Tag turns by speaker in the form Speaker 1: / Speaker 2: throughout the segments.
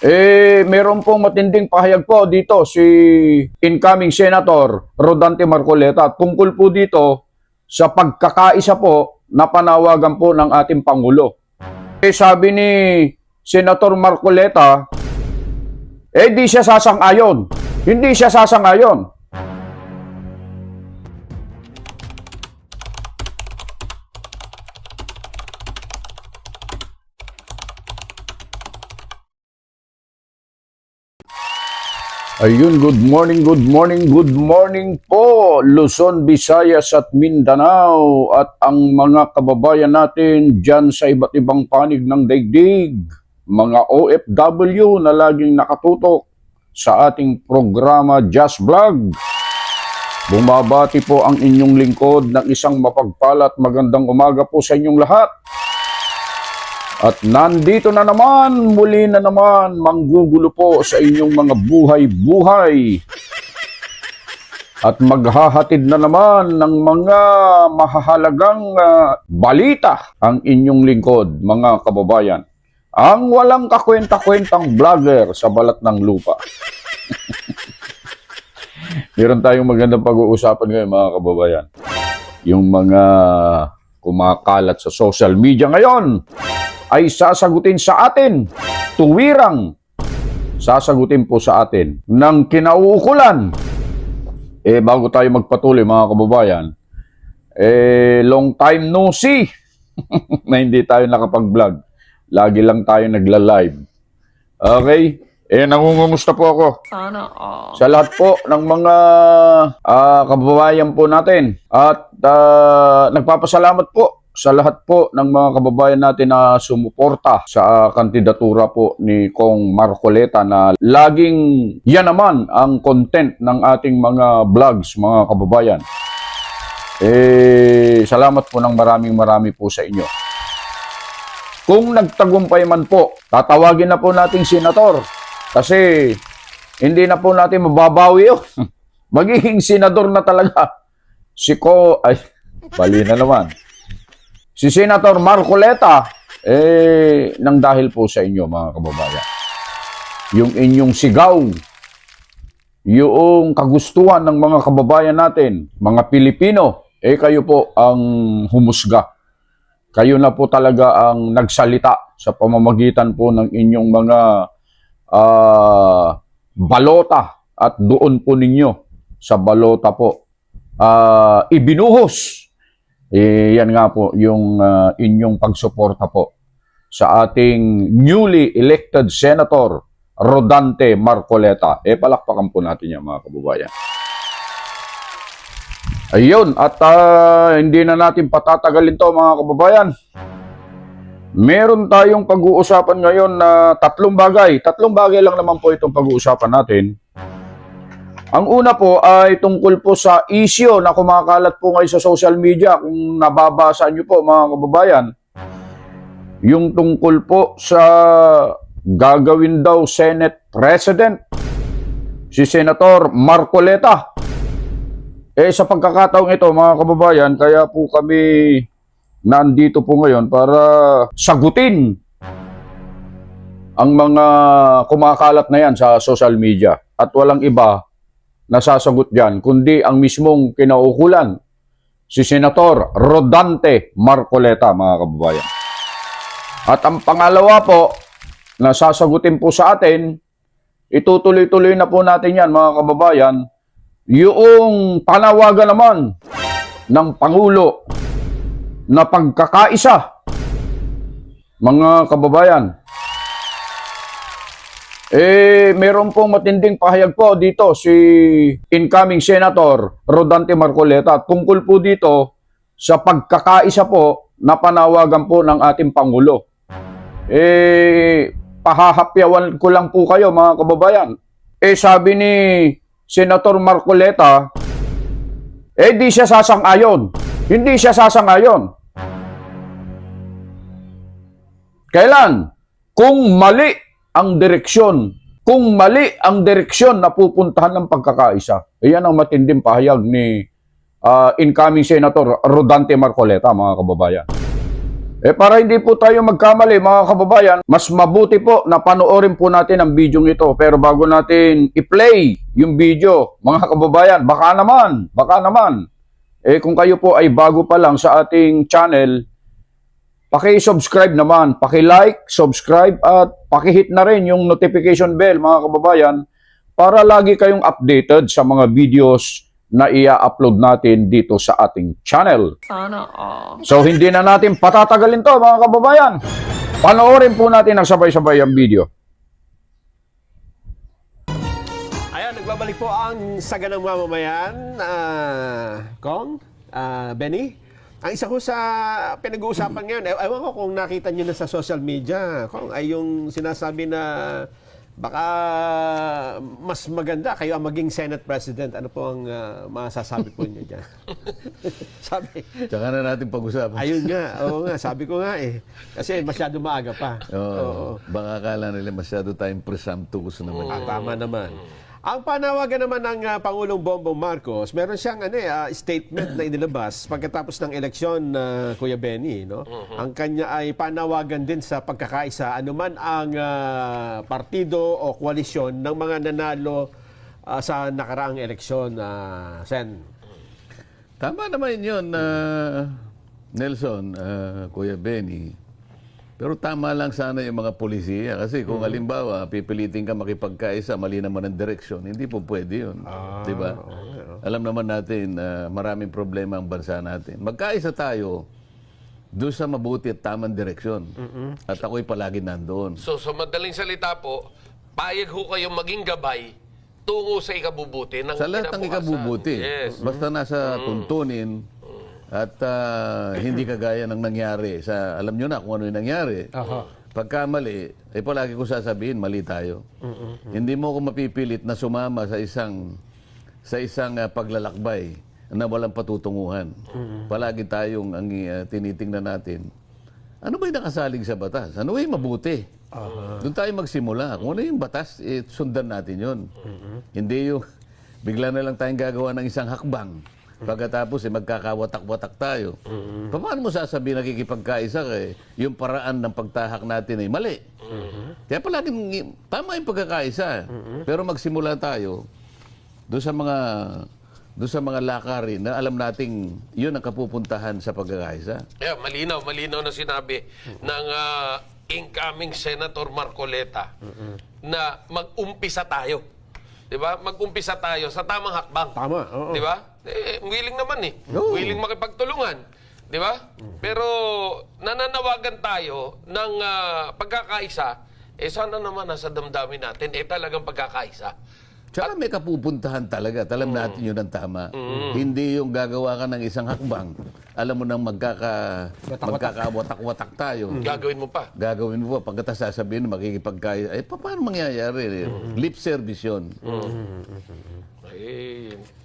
Speaker 1: Meron pong matinding pahayag po dito si incoming Senator Rodante Marcoleta tungkol po dito sa pagkakaisa po na panawagan po ng ating Pangulo. Sabi ni Senator Marcoleta, di siya sasang-ayon. Hindi siya sasang-ayon. Ayun, good morning po Luzon, Visayas at Mindanao at ang mga kababayan natin dyan sa iba't ibang panig ng daigdig, mga OFW na laging nakatutok sa ating programa Just Vlog. Bumabati po ang inyong lingkod ng isang mapagpala at magandang umaga po sa inyong lahat. At nandito na naman, muli na naman, manggugulo po sa inyong mga buhay-buhay. At maghahatid na naman ng mga mahahalagang balita ang inyong lingkod, mga kababayan. Ang walang kakwenta-kwentang vlogger sa balat ng lupa. Meron tayong magandang pag-uusapan ngayon, mga kababayan. Yung mga kumakalat sa social media ngayon ay sasagutin sa atin, tuwirang sasagutin po sa atin ng kinauukulan. Bago tayo magpatuloy, mga kababayan, long time no see na hindi tayo nakapag-vlog. Lagi lang tayo nagla-live. Okay? Nangungumusta po ako.
Speaker 2: Sana all.
Speaker 1: Sa lahat po ng mga kababayan po natin. At nagpapasalamat po sa lahat po ng mga kababayan natin na sumuporta sa kandidatura po ni Kong Marcoleta na laging yan naman ang content ng ating mga vlogs, mga kababayan. Salamat po ng marami po sa inyo. Kung nagtagumpay man po, tatawagin na po nating senator kasi hindi na po natin mababawi yun. Magiging senador na talaga. Bali na naman. Si Senator Marcoleta, nang dahil po sa inyo, mga kababayan. Yung inyong sigaw, yung kagustuhan ng mga kababayan natin, mga Pilipino, kayo po ang humusga. Kayo na po talaga ang nagsalita sa pamamagitan po ng inyong mga balota at doon po ninyo sa balota po ibinuhos. Yan nga po yung inyong pagsuporta po sa ating newly elected Senator Rodante Marcoleta. Palakpakan po natin yan, mga kababayan. Ayun, at hindi na natin patatagalin to, mga kababayan. Meron tayong pag-uusapan ngayon na tatlong bagay. Tatlong bagay lang naman po itong pag-uusapan natin. Ang una po ay tungkol po sa issue na kumakalat po ngayon sa social media. Kung nababasa nyo po, mga kababayan, yung tungkol po sa gagawin daw Senate President, si Senator Marcoleta. Sa pagkakataong ito, mga kababayan, kaya po kami nandito po ngayon para sagutin ang mga kumakalat na yan sa social media. At walang iba nasasagot dyan, kundi ang mismong kinaukulan, si Senator Rodante Marcoleta, mga kababayan. At ang pangalawa po, na sasagutin po sa atin, itutuloy-tuloy na po natin yan, mga kababayan, yung panawagan naman ng Pangulo na pagkakaisa, mga kababayan. Meron pong matinding pahayag po dito si incoming Senator Rodante Marcoleta tungkol po dito sa pagkakaisa po na panawagan po ng ating Pangulo. Pahahapyawan ko lang po kayo, mga kababayan. Sabi ni Senator Marcoleta, di siya sasang-ayon. Hindi siya sasang-ayon. Kailan? Kung mali ang direksyon, kung mali ang direksyon na pupuntahan ng pagkakaisa. Iyan ang matinding pahayag ni incoming Senator Rodante Marcoleta, mga kababayan. Para hindi po tayo magkamali mga kababayan, mas mabuti po na panoorin po natin ang video ito. Pero bago natin i-play yung video, mga kababayan, baka naman, kung kayo po ay bago pa lang sa ating channel, paki-subscribe naman, paki-like, subscribe at paki-hit na rin yung notification bell mga kababayan para lagi kayong updated sa mga videos na i-upload natin dito sa ating channel.
Speaker 2: Sana all.
Speaker 1: So hindi na natin patatagalin to mga kababayan. Panoorin po natin ang sabay-sabay ang video.
Speaker 3: Ayan, nagbabalik po ang Saganang Mamamayan, Kong, Benny. Ang isa ko sa pinag-uusapan ngayon, ewan ko kung nakita niyo na sa social media, Kong, ay yung sinasabi na baka mas maganda kayo ang maging Senate President. Ano po ang masasabi po niyo dyan? Sabi.
Speaker 4: Tsaka na natin pag-usapan.
Speaker 3: Ayun nga, oo nga, sabi ko nga eh. Kasi masyado maaga pa.
Speaker 4: Oo. Baka akala nila masyado tayong presumptuous naman.
Speaker 3: Tama naman. Ang panawagan naman ng Pangulong Bongbong Marcos, meron siyang statement na inilabas pagkatapos ng eleksyon, Kuya Benny. No? Ang kanya ay panawagan din sa pagkakaisa anuman ang partido o koalisyon ng mga nanalo sa nakaraang eleksyon, Sen.
Speaker 4: Tama naman yun, Nelson, Kuya Benny. Pero tama lang sana yung mga polisiya. Kasi kung halimbawa, pipilitin ka makipagkaisa, mali naman ang direksyon, hindi po pwede yun. Diba? Alam naman natin, maraming problema ang bansa natin. Magkaisa tayo doon sa mabuti at tamang direksyon. At ako'y palagi nandoon.
Speaker 5: So, sa madaling salita po, payag ho kayong maging gabay tungo sa ikabubuti ng
Speaker 4: Sa lahat ng
Speaker 5: kinabukasan.
Speaker 4: ikabubuti.
Speaker 5: Yes.
Speaker 4: Basta nasa tuntunin at hindi kagaya ng nangyari. Alam nyo na kung ano yung nangyari. Pagka mali, palagi ko sasabihin, mali tayo. Hindi mo ako mapipilit na sumama sa isang paglalakbay na walang patutunguhan. Palagi tayong ang tinitingnan natin. Ano ba yung nakasalig sa batas? Ano ba yung mabuti? Doon tayo magsimula. Kung ano yung batas, sundan natin yun. Hindi yung bigla na lang tayong gagawa ng isang hakbang. Pagkatapos magkakawatak-watak tayo. Paano mo sasabihin nakikipagkaisa ka yung paraan ng pagtahak natin ay mali? Kaya palaging tama yung pagkakaisa. Pero magsimula tayo doon sa mga lakarin na alam nating yun ang kapupuntahan sa pagkakaisa.
Speaker 5: Yeah, malinaw na sinabi ng incoming Senator Marcoleta na mag-umpisa tayo. 'Di ba? Mag-umpisa tayo sa tamang hakbang.
Speaker 3: Tama, oo.
Speaker 5: 'Di ba? Willing naman Willing makipagtulungan, 'di ba? Pero nananawagan tayo ng pagkakaisa, sana naman nasa damdamin natin talagang pagkakaisa.
Speaker 4: Tsaka may kapupuntahan talaga. Alam natin yun ang tama. Hindi yung gagawa ka ng isang hakbang. Alam mo nang magkakawatak-watak tayo.
Speaker 5: Gagawin mo pa.
Speaker 4: Gagawin mo pa. Pagkatapos sasabihin, makikipagkaya. Paano mangyayari? Lip service yun.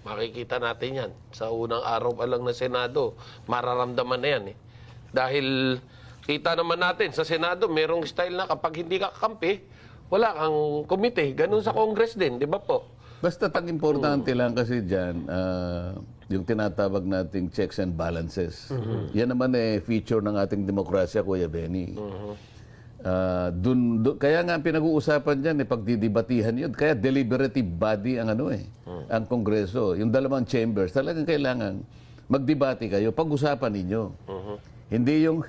Speaker 5: Makikita natin yan. Sa unang araw pa lang na Senado, mararamdaman na yan. Dahil kita naman natin sa Senado, merong style na kapag hindi ka kakampi, wala kang komite. Ganun sa Congress din, di ba po?
Speaker 4: Basta ang importante lang kasi dyan, yung tinatawag nating checks and balances. Yan naman feature ng ating demokrasya, Kuya Benny. Kaya nga pinag-uusapan dyan, pagdidibatihan yun. Kaya deliberative body ang ang Kongreso. Yung dalawang chambers, talagang kailangan magdebate kayo, pag-usapan ninyo. Hindi yung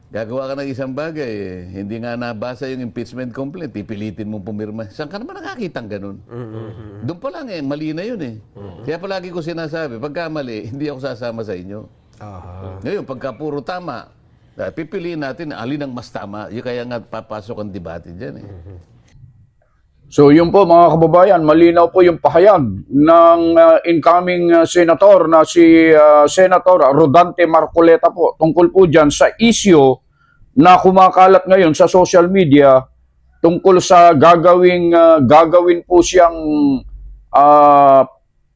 Speaker 4: gagawa ka ng isang bagay, hindi nga nabasa yung impeachment complaint, ipilitin mong pumirma. Saan ka naman nakakitang ganun? Doon pa lang mali na yun Kaya palagi ko sinasabi, pagka mali, hindi ako sasama sa inyo. Ngayon, pagka puro tama, pipiliin natin alin ang mas tama. Yung kaya nga papasok ang debate dyan
Speaker 1: So yun po mga kababayan, malinaw po yung pahayag ng incoming senator na si Senator Rodante Marcoleta po tungkol po dyan sa issue na kumakalat ngayon sa social media tungkol sa gagawin po siyang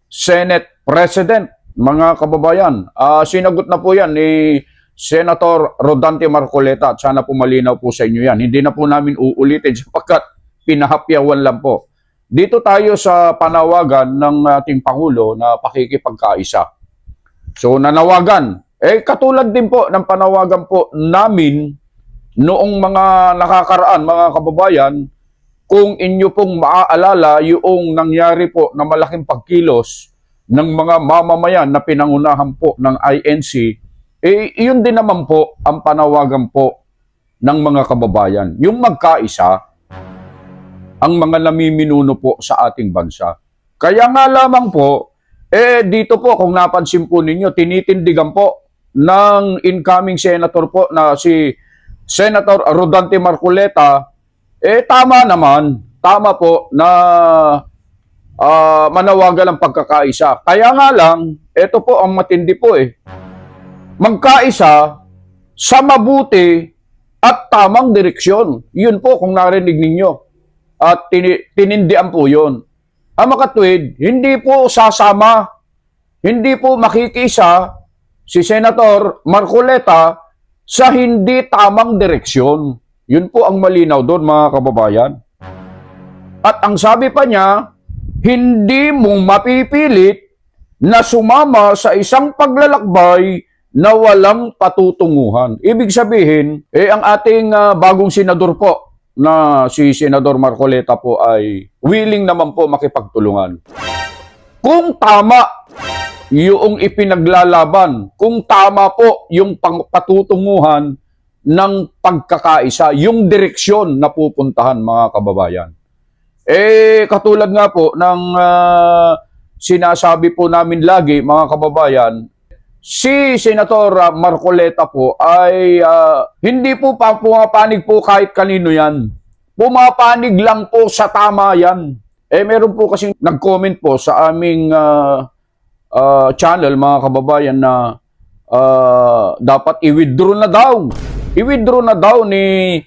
Speaker 1: Senate President, mga kababayan. Sinagot na po yan ni Senator Rodante Marcoleta at sana po malinaw po sa inyo yan. Hindi na po namin uulitin sapagkat pinahapyawan lang po. Dito tayo sa panawagan ng ating Pangulo na pakikipagkaisa. So nanawagan Katulad din po ng panawagan po namin noong mga nakakaraan, mga kababayan, kung inyo pong maaalala yung nangyari po na malaking pagkilos ng mga mamamayan na pinangunahan po ng INC, iyon din naman po ang panawagan po ng mga kababayan. Yung magkaisa ang mga namiminuno po sa ating bansa. Kaya nga lamang po, dito po kung napansin po ninyo, tinitindigan po ng incoming senator po na si Senator Rodante Marcoleta, tama po na manawagan ng pagkakaisa. Kaya nga lang, ito po ang matindi po magkaisa sa mabuti at tamang direksyon. Yun po kung narinig ninyo. At tinindian po yun. Ang makatwid, hindi po sasama, hindi po makikisa si Senator Marcoleta sa hindi tamang direksyon. Yun po ang malinaw doon, mga kababayan. At ang sabi pa niya, hindi mo mapipilit na sumama sa isang paglalakbay na walang patutunguhan. Ibig sabihin, ang ating bagong senador po na si Senador Marcoleta po ay willing naman po makipagtulungan. Kung tama yung ipinaglalaban, kung tama po yung patutunguhan ng pagkakaisa, yung direksyon na pupuntahan, mga kababayan. Katulad nga po ng sinasabi po namin lagi, mga kababayan, si Senator Marcoleta po ay hindi po pumapanig po kahit kanino yan. Pumapanig lang po sa tama yan. Meron po kasing nag-comment po sa aming channel, mga kababayan, na dapat i-withdraw na daw. I-withdraw na daw ni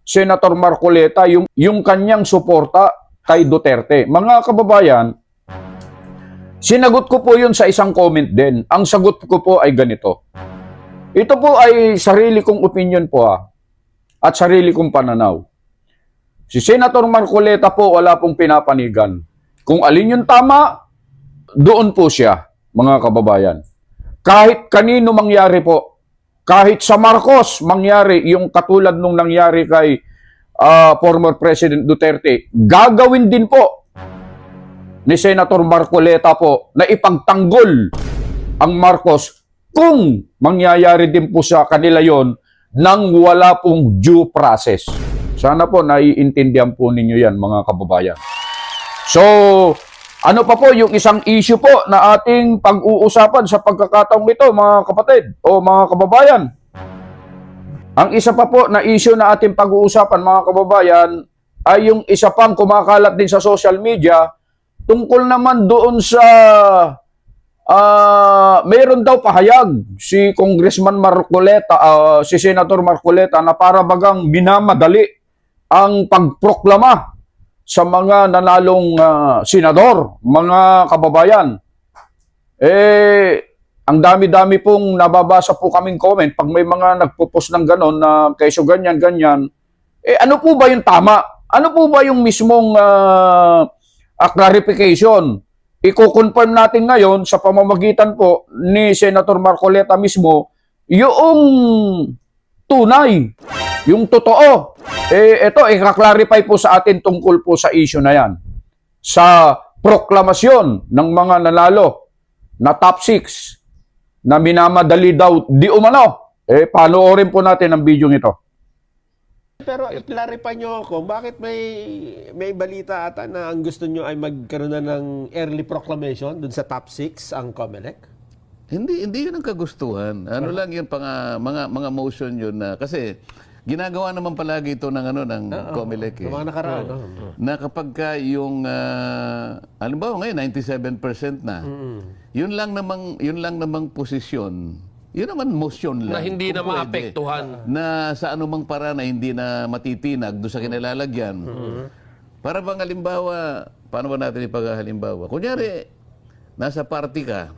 Speaker 1: Senator Marcoleta yung kanyang suporta kay Duterte. Mga kababayan, sinagot ko po yun sa isang comment din. Ang sagot ko po ay ganito. Ito po ay sarili kong opinion po at sarili kong pananaw. Si Senator Marcoleta po wala pong pinapanigan. Kung alin yung tama, doon po siya, mga kababayan. Kahit kanino mangyari po, kahit sa Marcos mangyari yung katulad nung nangyari kay former President Duterte, gagawin din po ni Senator Marcoleta po na ipagtanggol ang Marcos kung mangyayari din po sa kanila yon nang wala pong due process. Sana po naiintindihan po ninyo yan, mga kababayan. So, ano pa po yung isang issue po na ating pag-uusapan sa pagkakataong ito, mga kapatid o mga kababayan? Ang isa pa po na issue na ating pag-uusapan, mga kababayan, ay yung isa pang kumakalat din sa social media tungkol naman doon sa mayroon daw pahayag si Congressman Marcoleta, si Senator Marcoleta, na para bagang minamadali ang pagproklama sa mga nanalong senador, mga kababayan. Ang dami-dami pong nababasa po kaming comment pag may mga nagpo-post ng ganon na kayso ganyan-ganyan. Ano po ba yung tama? Ano po ba yung mismong clarification? Iko-confirm natin ngayon sa pamamagitan po ni Senator Marcoleta mismo yung tunay, yung totoo. Ito, i-clarify po sa atin tungkol po sa issue na yan. Sa proklamasyon ng mga nanalo na top 6 na minamadali daw di umano. Panoorin po natin ang video ito.
Speaker 3: Pero i-clarify nyo kung bakit may balita ata na ang gusto nyo ay magkaroon na ng early proclamation dun sa top 6 ang COMELEC?
Speaker 4: Hindi yun ang kagustuhan. Ano lang yun, mga motion yun na, kasi ginagawa naman palagi ito ng COMELEC.
Speaker 3: Sa mga nakaraan.
Speaker 4: Na kapag ka yung, ano ba, ngayon, 97% na, yun lang namang posisyon, yun naman motion lang.
Speaker 5: Na hindi na
Speaker 4: kung pwede.
Speaker 5: maapektuhan.
Speaker 4: Na sa anumang paraan na hindi na matitinag doon sa kinalalagyan. Para bang halimbawa, paano ba natin ipaghalimbawa? Kunyari, nasa party ka,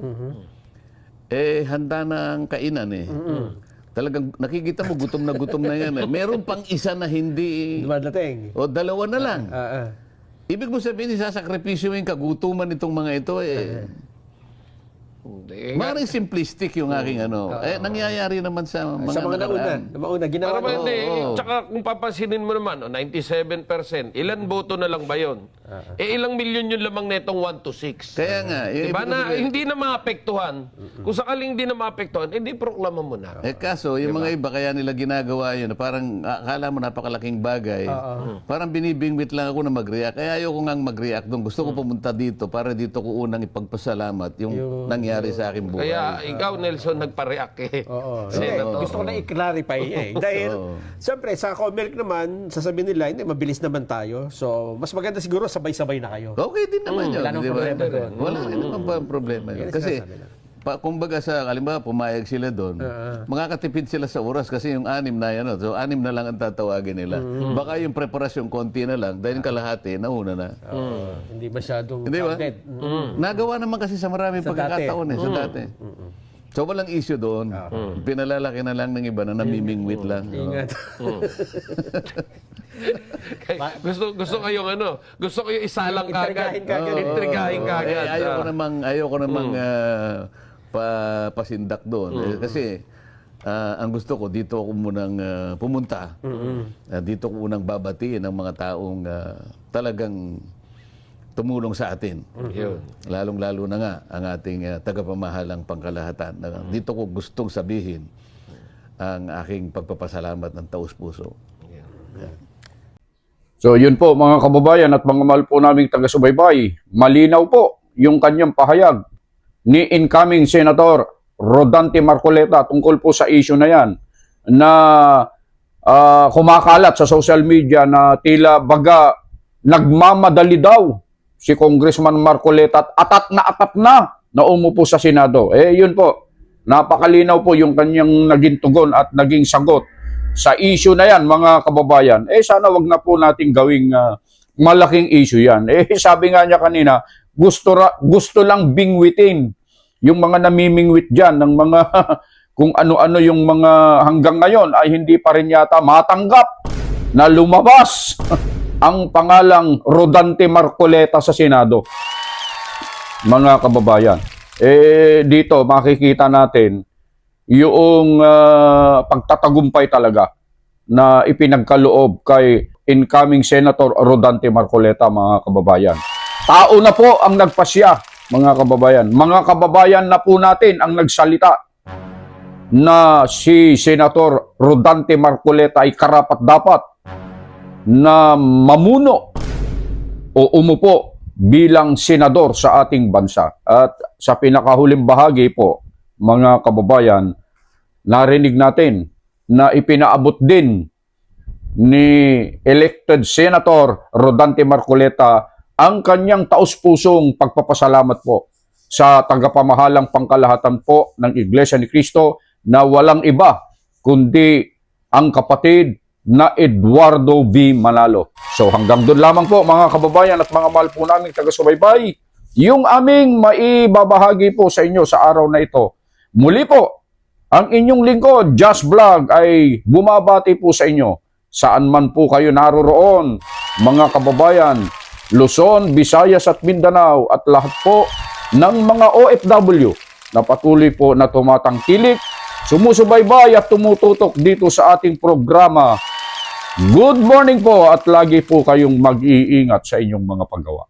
Speaker 4: handa na ang kainan Talagang nakikita mo, gutom na yan. Meron pang isa na hindi...
Speaker 3: Dumadating.
Speaker 4: O dalawa na lang. Ibig mo sabihin, isasakripisyo yung kagutuman itong mga ito
Speaker 5: Hindi.
Speaker 4: Maring simplistic yung aking ano. Nangyayari naman sa mga
Speaker 3: Sa mga
Speaker 4: nakaraan.
Speaker 3: nauna, ginawa
Speaker 5: Para ba
Speaker 3: na.
Speaker 5: hindi? Tsaka kung papansinin mo naman, 97%, ilan boto na lang ba yun? Ilang milyon yun lamang netong 1 to 6.
Speaker 4: Kaya nga, yung
Speaker 5: Diba
Speaker 4: ibig
Speaker 5: na
Speaker 4: sabihin-
Speaker 5: hindi na maapektuhan? Kung sakaling hindi na maapektuhan, hindi proklama mo na.
Speaker 4: kaso, yung mga iba, kaya nila ginagawa yun, na parang akala mo napakalaking bagay. Parang binibingwit lang ako na mag-react. Kaya ayoko nga mag-react doon. Gusto ko pumunta dito para dito ko unang ipagpasalamat yung nangyari sa akin buhay.
Speaker 5: Kaya ikaw, Nelson, nagpa-react eh.
Speaker 3: Oo.
Speaker 5: Senator.
Speaker 3: Gusto ko na i-clarify eh. Dahil, siyempre, sa Comelec naman, sasabihin nila, hindi, mabilis naman tayo. So, mas maganda siguro sabay-sabay na kayo.
Speaker 4: Okay din naman yun.
Speaker 3: wala namang
Speaker 4: di ba?
Speaker 3: problema doon.
Speaker 4: Wala rin naman pa problema yun.
Speaker 3: Yan ang
Speaker 4: Kasi,
Speaker 3: sinasabi na.
Speaker 4: kumbaga halimbawa, pumayag sila doon, makakatipid sila sa oras kasi yung 6 na yan. So, 6 na lang ang tatawagin nila. Baka yung preparasyon konti na lang, dahil kalahati, nauna na.
Speaker 3: Hindi masyadong
Speaker 4: Hindi ba?
Speaker 3: crowded.
Speaker 4: Nagawa naman kasi sa maraming
Speaker 3: Sa
Speaker 4: pagkakataon sa dati. So walang issue doon. Pinalalaki na lang ng iba na namimingwit lang.
Speaker 3: Ingat.
Speaker 5: gusto kayong gusto kayong isalang kagad.
Speaker 3: Intrigahin kagad.
Speaker 5: Intrigahin kagad.
Speaker 4: Ayoko namang pasindak doon. Kasi ang gusto ko, dito ako munang pumunta. Dito ko unang babatiin ang mga taong talagang tumulong sa atin.
Speaker 5: Yun.
Speaker 4: Lalong-lalo na nga ang ating tagapamahalang pangkalahatan. Dito ko gustong sabihin ang aking pagpapasalamat ng taus-puso.
Speaker 1: So yun po mga kababayan at mga mahal po naming taga-subaybay, malinaw po yung kanyang pahayag ni incoming Senator Rodante Marcoleta tungkol po sa issue na yan na kumakalat sa social media na tila baga nagmamadali daw si Congressman Marcoleta at atat na umupo sa Senado. Yun po, napakalinaw po yung kanyang naging tugon at naging sagot sa issue na yan, mga kababayan. Sana wag na po nating gawing malaking issue yan. Sabi nga niya kanina, gusto lang bingwitin yung mga namimingwit dyan ng mga kung ano-ano yung mga hanggang ngayon ay hindi pa rin yata matanggap na lumabas ang pangalang Rodante Marcoleta sa Senado. Mga kababayan, dito makikita natin yung pagtatagumpay talaga na ipinagkaloob kay incoming Senator Rodante Marcoleta, mga kababayan. Tao na po ang nagpasya, mga kababayan. Mga kababayan na po natin ang nagsalita na si Senator Rodante Marcoleta ay karapat-dapat na mamuno o umupo bilang senador sa ating bansa. At sa pinakahuling bahagi po, mga kababayan, narinig natin na ipinaabot din ni elected Senator Rodante Marcoleta ang kanyang taus-pusong pagpapasalamat po sa tagapamahalang pangkalahatan po ng Iglesia ni Cristo na walang iba kundi ang kapatid na Eduardo V. Manalo. So hanggang doon lamang po mga kababayan at mga mahal po naming taga-subaybay, yung aming maibabahagi po sa inyo sa araw na ito. Muli po, ang inyong lingkod, Just Vlog, ay bumabati po sa inyo. Saan man po kayo naroroon, mga kababayan, Luzon, Visayas at Mindanao at lahat po ng mga OFW na patuloy po na tumatangkilik, sumusubaybay at tumututok dito sa ating programa. Good morning po at lagi po kayong mag-iingat sa inyong mga paggawa.